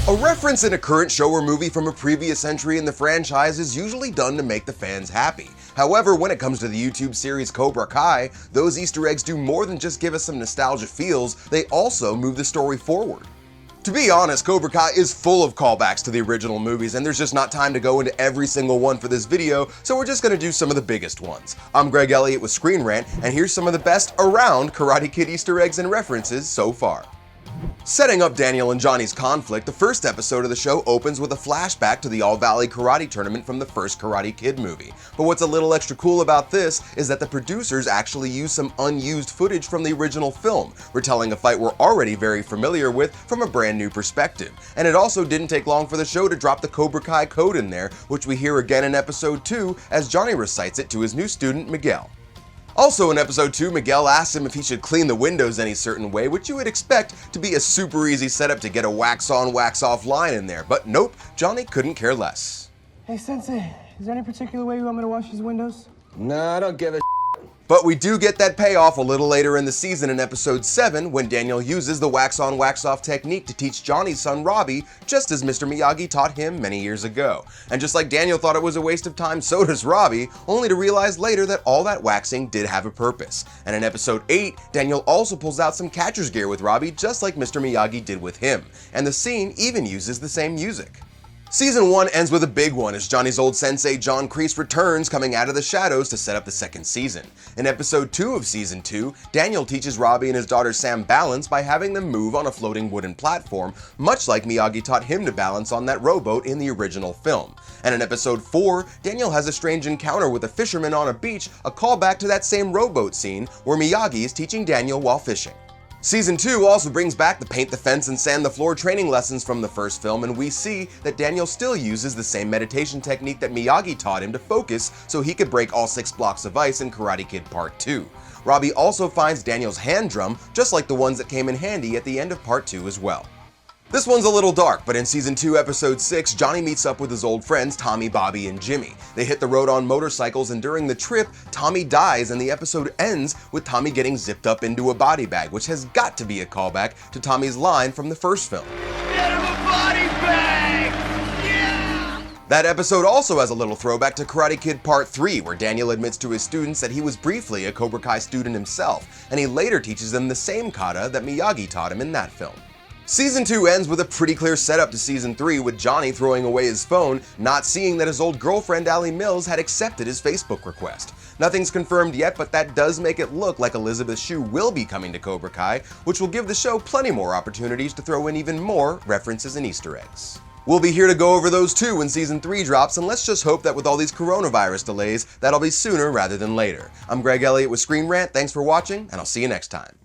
A reference in a current show or movie from a previous entry in the franchise is usually done to make the fans happy. However, when it comes to the YouTube series Cobra Kai, those Easter eggs do more than just give us some nostalgia feels, they also move the story forward. To be honest, Cobra Kai is full of callbacks to the original movies, and there's just not time to go into every single one for this video, so we're just gonna do some of the biggest ones. I'm Greg Elliott with Screen Rant, and here's some of the best around Karate Kid Easter eggs and references so far. Setting up Daniel and Johnny's conflict, the first episode of the show opens with a flashback to the All Valley Karate Tournament from the first Karate Kid movie. But what's a little extra cool about this is that the producers actually used some unused footage from the original film, retelling a fight we're already very familiar with from a brand new perspective. And it also didn't take long for the show to drop the Cobra Kai code in there, which we hear again in episode 2 as Johnny recites it to his new student Miguel. Also in episode 2, Miguel asks him if he should clean the windows any certain way, which you would expect to be a super easy setup to get a wax on, wax off line in there, but nope, Johnny couldn't care less. Hey Sensei, is there any particular way you want me to wash these windows? Nah, I don't give a But we do get that payoff a little later in the season in episode 7 when Daniel uses the wax on, wax off technique to teach Johnny's son Robbie, just as Mr. Miyagi taught him many years ago. And just like Daniel thought it was a waste of time, so does Robbie, only to realize later that all that waxing did have a purpose. And in episode 8, Daniel also pulls out some catcher's gear with Robbie just like Mr. Miyagi did with him. And the scene even uses the same music. Season 1 ends with a big one as Johnny's old sensei John Kreese returns coming out of the shadows to set up the second season. In episode 2 of season 2, Daniel teaches Robbie and his daughter Sam balance by having them move on a floating wooden platform, much like Miyagi taught him to balance on that rowboat in the original film. And in episode 4, Daniel has a strange encounter with a fisherman on a beach, a callback to that same rowboat scene where Miyagi is teaching Daniel while fishing. Season 2 also brings back the paint the fence and sand the floor training lessons from the first film, and we see that Daniel still uses the same meditation technique that Miyagi taught him to focus so he could break all 6 blocks of ice in Karate Kid Part 2. Robbie also finds Daniel's hand drum, just like the ones that came in handy at the end of Part 2 as well. This one's a little dark, but in Season 2, Episode 6, Johnny meets up with his old friends Tommy, Bobby, and Jimmy. They hit the road on motorcycles, and during the trip, Tommy dies, and the episode ends with Tommy getting zipped up into a body bag, which has got to be a callback to Tommy's line from the first film. Get him a body bag! Yeah! That episode also has a little throwback to Karate Kid Part 3, where Daniel admits to his students that he was briefly a Cobra Kai student himself, and he later teaches them the same kata that Miyagi taught him in that film. Season 2 ends with a pretty clear setup to Season 3 with Johnny throwing away his phone, not seeing that his old girlfriend Allie Mills had accepted his Facebook request. Nothing's confirmed yet, but that does make it look like Elisabeth Shue will be coming to Cobra Kai, which will give the show plenty more opportunities to throw in even more references and Easter eggs. We'll be here to go over those too when Season 3 drops, and let's just hope that with all these coronavirus delays, that'll be sooner rather than later. I'm Greg Elliott with Screen Rant, thanks for watching, and I'll see you next time.